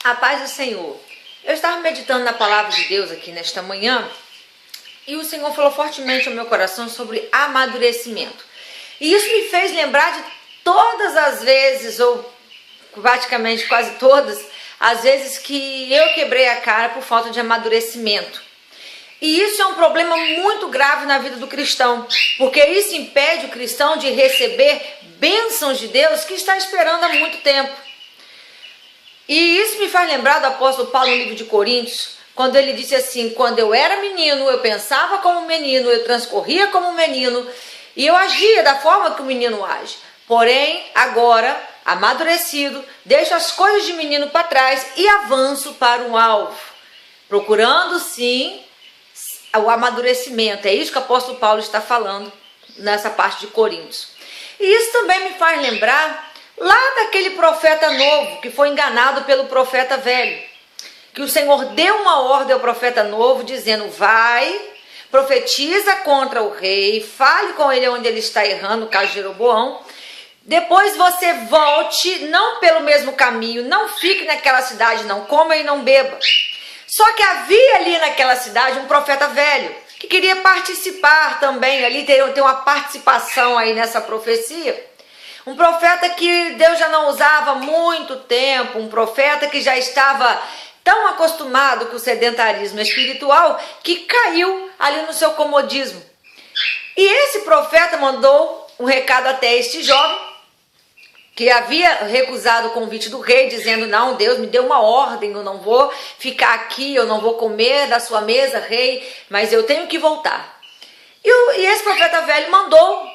A paz do Senhor. Eu estava meditando na palavra de Deus aqui nesta manhã e o Senhor falou fortemente ao meu coração sobre amadurecimento. E isso me fez lembrar de todas as vezes, ou praticamente quase todas, as vezes que eu quebrei a cara por falta de amadurecimento. E isso é um problema muito grave na vida do cristão, porque isso impede o cristão de receber bênçãos de Deus que está esperando há muito tempo. E isso me faz lembrar do apóstolo Paulo no livro de Coríntios, quando ele disse assim: quando eu era menino, eu pensava como um menino, eu transcorria como um menino, e eu agia da forma que o menino age. Porém, agora, amadurecido, deixo as coisas de menino para trás e avanço para um alvo, procurando sim o amadurecimento. É isso que o apóstolo Paulo está falando nessa parte de Coríntios. E isso também me faz lembrar lá daquele profeta novo que foi enganado pelo profeta velho, que o Senhor deu uma ordem ao profeta novo dizendo: vai, profetiza contra o rei, fale com ele onde ele está errando, no caso de Jeroboão, depois você volte, não pelo mesmo caminho, não fique naquela cidade, não coma e não beba. Só que havia ali naquela cidade um profeta velho que queria participar também, ali ter uma participação aí nessa profecia. Um profeta que Deus já não usava há muito tempo, um profeta que já estava tão acostumado com o sedentarismo espiritual que caiu ali no seu comodismo. E esse profeta mandou um recado até este jovem, que havia recusado o convite do rei, dizendo: não, Deus me deu uma ordem, eu não vou ficar aqui, eu não vou comer da sua mesa, rei, mas eu tenho que voltar. E esse profeta velho mandou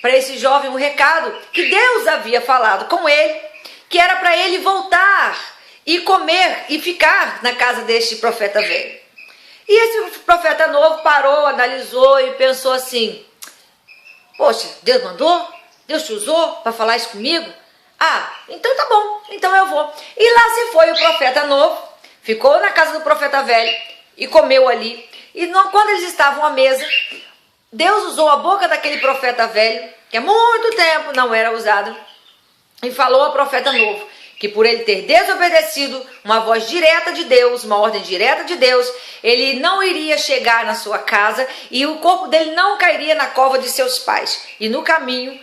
para esse jovem um recado que Deus havia falado com ele, que era para ele voltar e comer e ficar na casa deste profeta velho. E esse profeta novo parou, analisou e pensou assim: poxa, Deus mandou? Deus te usou para falar isso comigo? Ah, então tá bom, então eu vou. E lá se foi o profeta novo, ficou na casa do profeta velho e comeu ali. E quando eles estavam à mesa, Deus usou a boca daquele profeta velho, que há muito tempo não era usada, e falou ao profeta novo que por ele ter desobedecido uma voz direta de Deus, uma ordem direta de Deus, ele não iria chegar na sua casa e o corpo dele não cairia na cova de seus pais. E no caminho,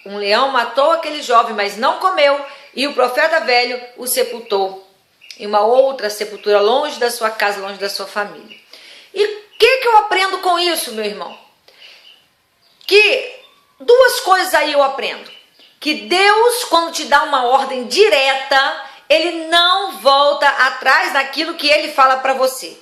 um leão matou aquele jovem, mas não comeu, e o profeta velho o sepultou em uma outra sepultura, longe da sua casa, longe da sua família. E o que eu aprendo com isso, meu irmão? Que duas coisas aí eu aprendo. Que Deus, quando te dá uma ordem direta, Ele não volta atrás daquilo que Ele fala para você.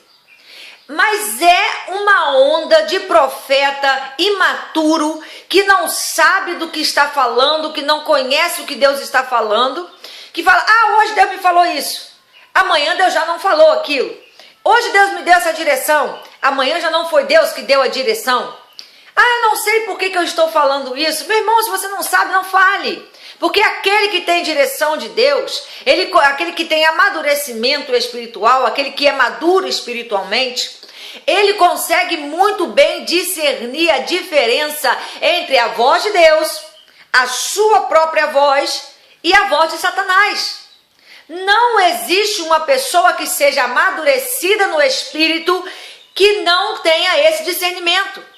Mas é uma onda de profeta imaturo, que não sabe do que está falando, que não conhece o que Deus está falando, que fala: ah, hoje Deus me falou isso, amanhã Deus já não falou aquilo. Hoje Deus me deu essa direção, amanhã já não foi Deus que deu a direção. Ah, eu não sei por que eu estou falando isso. Meu irmão, se você não sabe, não fale. Porque aquele que tem direção de Deus, aquele que tem amadurecimento espiritual, aquele que é maduro espiritualmente, ele consegue muito bem discernir a diferença entre a voz de Deus, a sua própria voz e a voz de Satanás. Não existe uma pessoa que seja amadurecida no espírito que não tenha esse discernimento.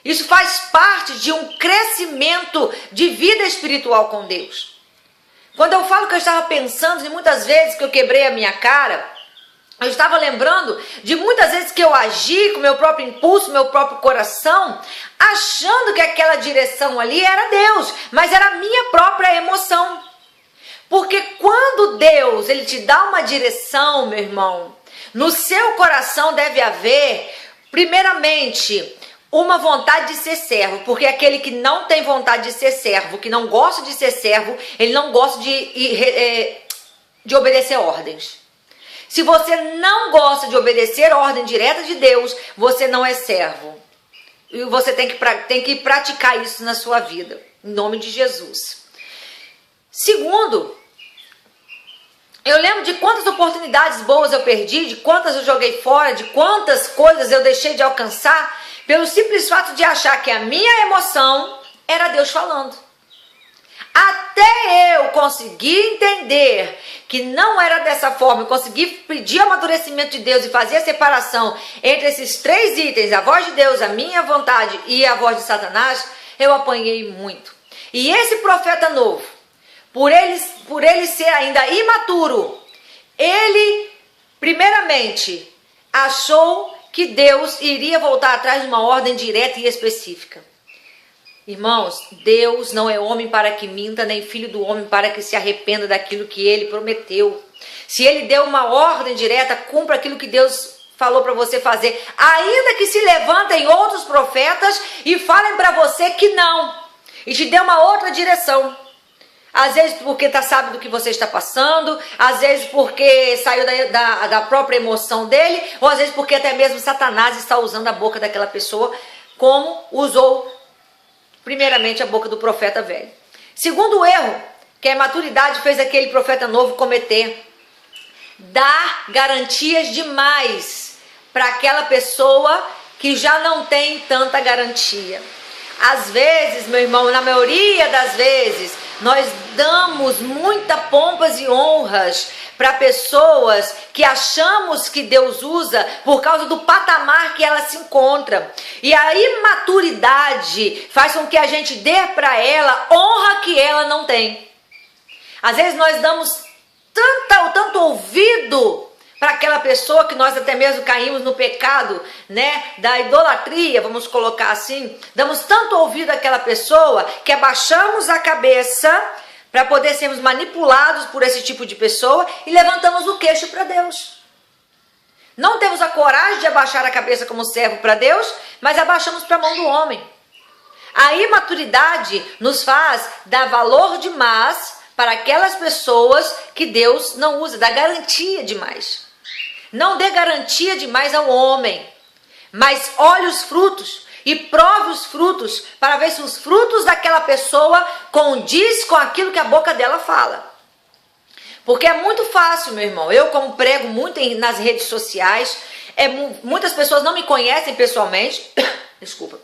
Isso faz parte de um crescimento de vida espiritual com Deus. Quando eu falo que eu estava pensando em muitas vezes que eu quebrei a minha cara, eu estava lembrando de muitas vezes que eu agi com meu próprio impulso, meu próprio coração, achando que aquela direção ali era Deus, mas era a minha própria emoção. Porque quando Deus, Ele te dá uma direção, meu irmão, no seu coração deve haver, primeiramente, uma vontade de ser servo, porque aquele que não tem vontade de ser servo, que não gosta de ser servo, ele não gosta de obedecer ordens. Se você não gosta de obedecer a ordem direta de Deus, você não é servo. E você tem que praticar isso na sua vida, em nome de Jesus. Segundo, eu lembro de quantas oportunidades boas eu perdi, de quantas eu joguei fora, de quantas coisas eu deixei de alcançar, pelo simples fato de achar que a minha emoção era Deus falando. Até eu conseguir entender que não era dessa forma, eu consegui pedir o amadurecimento de Deus e fazer a separação entre esses 3 itens, a voz de Deus, a minha vontade e a voz de Satanás, eu apanhei muito. E esse profeta novo, por ele ser ainda imaturo, ele primeiramente achou que Deus iria voltar atrás de uma ordem direta e específica. Irmãos, Deus não é homem para que minta, nem filho do homem para que se arrependa daquilo que ele prometeu. Se ele deu uma ordem direta, cumpra aquilo que Deus falou para você fazer. Ainda que se levantem outros profetas e falem para você que não, e te dê uma outra direção. Às vezes porque sabe do que você está passando, às vezes porque saiu da própria emoção dele, ou às vezes porque até mesmo Satanás está usando a boca daquela pessoa, como usou primeiramente a boca do profeta velho. Segundo erro que a imaturidade fez aquele profeta novo cometer, dar garantias demais para aquela pessoa que já não tem tanta garantia. Às vezes, meu irmão, na maioria das vezes, nós damos muita pompas e honras para pessoas que achamos que Deus usa por causa do patamar que ela se encontra. E a imaturidade faz com que a gente dê para ela honra que ela não tem. Às vezes nós damos tanto ouvido para aquela pessoa que nós até mesmo caímos no pecado, né, da idolatria, vamos colocar assim. Damos tanto ouvido àquela pessoa que abaixamos a cabeça para poder sermos manipulados por esse tipo de pessoa e levantamos o queixo para Deus. Não temos a coragem de abaixar a cabeça como servo para Deus, mas abaixamos para a mão do homem. A imaturidade nos faz dar valor demais para aquelas pessoas que Deus não usa, dá garantia demais. Não dê garantia demais ao homem, mas olhe os frutos e prove os frutos para ver se os frutos daquela pessoa condiz com aquilo que a boca dela fala. Porque é muito fácil, meu irmão, eu como prego muito nas redes sociais, muitas pessoas não me conhecem pessoalmente, desculpa,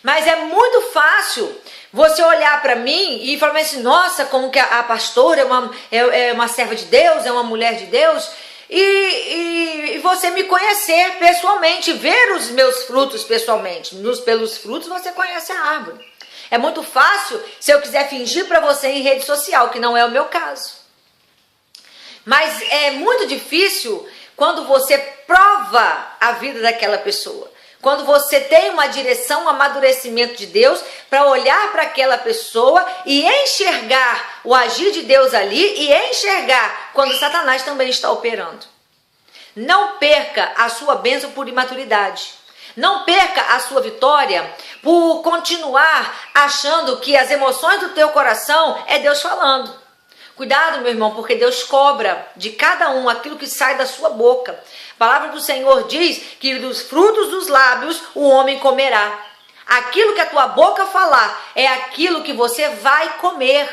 mas é muito fácil você olhar para mim e falar assim, nossa, como que a pastora é uma serva de Deus, é uma mulher de Deus, e você me conhecer pessoalmente, ver os meus frutos pessoalmente. Pelos frutos você conhece a árvore. É muito fácil se eu quiser fingir para você em rede social, que não é o meu caso. Mas é muito difícil quando você prova a vida daquela pessoa. Quando você tem uma direção, um amadurecimento de Deus para olhar para aquela pessoa e enxergar o agir de Deus ali e enxergar quando Satanás também está operando. Não perca a sua bênção por imaturidade. Não perca a sua vitória por continuar achando que as emoções do teu coração é Deus falando. Cuidado, meu irmão, porque Deus cobra de cada um aquilo que sai da sua boca. A palavra do Senhor diz que dos frutos dos lábios o homem comerá. Aquilo que a tua boca falar é aquilo que você vai comer.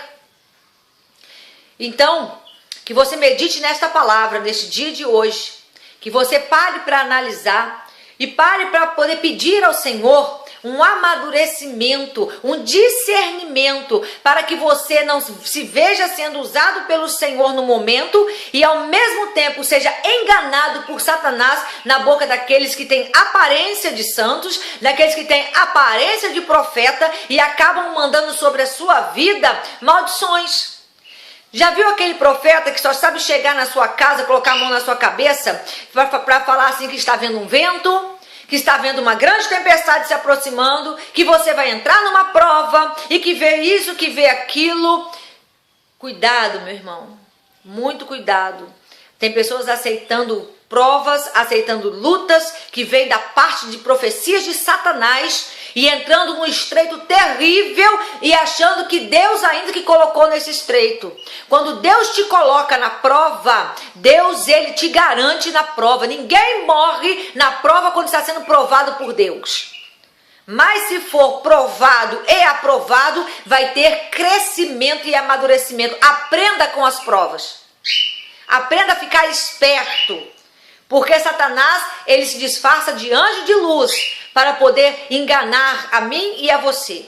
Então, que você medite nesta palavra, neste dia de hoje. Que você pare para analisar e pare para poder pedir ao Senhor um amadurecimento, um discernimento, para que você não se veja sendo usado pelo Senhor no momento e ao mesmo tempo seja enganado por Satanás na boca daqueles que têm aparência de santos, daqueles que têm aparência de profeta e acabam mandando sobre a sua vida maldições. Já viu aquele profeta que só sabe chegar na sua casa, colocar a mão na sua cabeça para falar assim que está vendo um vento? Que está vendo uma grande tempestade se aproximando, que você vai entrar numa prova e que vê isso, que vê aquilo. Cuidado, meu irmão, muito cuidado. Tem pessoas aceitando provas, aceitando lutas que vêm da parte de profecias de Satanás e entrando num estreito terrível e achando que Deus ainda que colocou nesse estreito. Quando Deus te coloca na prova, Deus, ele te garante na prova. Ninguém morre na prova quando está sendo provado por Deus. Mas se for provado e aprovado, vai ter crescimento e amadurecimento. Aprenda com as provas. Aprenda a ficar esperto. Porque Satanás, ele se disfarça de anjo de luz para poder enganar a mim e a você.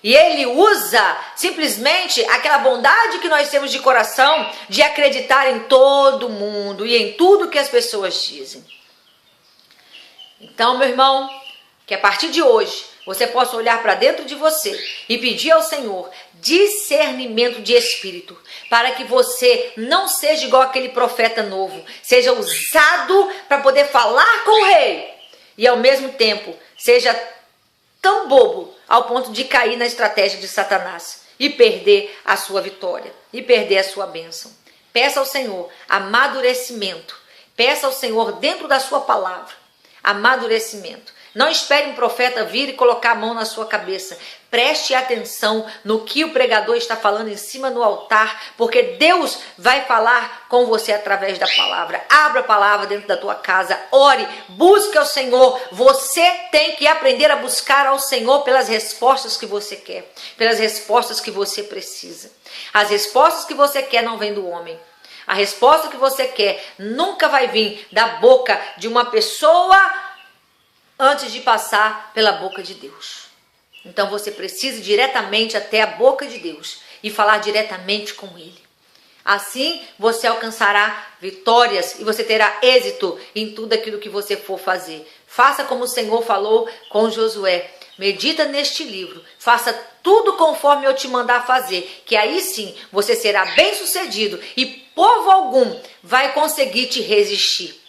E ele usa simplesmente aquela bondade que nós temos de coração de acreditar em todo mundo e em tudo que as pessoas dizem. Então, meu irmão, que a partir de hoje você possa olhar para dentro de você e pedir ao Senhor discernimento de espírito, para que você não seja igual aquele profeta novo, seja usado para poder falar com o rei e ao mesmo tempo seja tão bobo ao ponto de cair na estratégia de Satanás e perder a sua vitória e perder a sua bênção. Peça ao Senhor amadurecimento, peça ao Senhor dentro da sua palavra amadurecimento. Não espere um profeta vir e colocar a mão na sua cabeça. Preste atenção no que o pregador está falando em cima do altar, porque Deus vai falar com você através da palavra. Abra a palavra dentro da tua casa, ore, busque ao Senhor. Você tem que aprender a buscar ao Senhor pelas respostas que você quer, pelas respostas que você precisa. As respostas que você quer não vêm do homem. A resposta que você quer nunca vai vir da boca de uma pessoa antes de passar pela boca de Deus. Então você precisa ir diretamente até a boca de Deus e falar diretamente com Ele. Assim você alcançará vitórias e você terá êxito em tudo aquilo que você for fazer. Faça como o Senhor falou com Josué. Medita neste livro, faça tudo conforme eu te mandar fazer, que aí sim você será bem-sucedido e povo algum vai conseguir te resistir.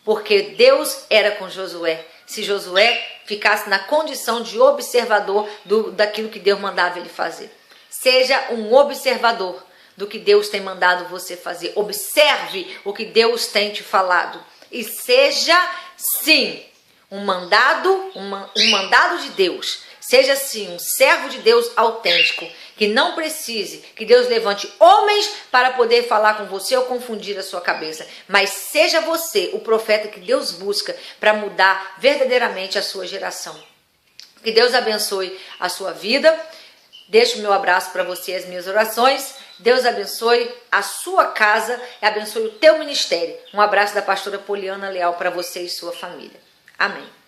Porque Deus era com Josué. Se Josué ficasse na condição de observador daquilo que Deus mandava ele fazer. Seja um observador do que Deus tem mandado você fazer. Observe o que Deus tem te falado. E seja, sim, um mandado de Deus. Seja, sim, um servo de Deus autêntico. Que não precise que Deus levante homens para poder falar com você ou confundir a sua cabeça. Mas seja você o profeta que Deus busca para mudar verdadeiramente a sua geração. Que Deus abençoe a sua vida. Deixo o meu abraço para você e as minhas orações. Deus abençoe a sua casa e abençoe o teu ministério. Um abraço da pastora Poliana Leal para você e sua família. Amém.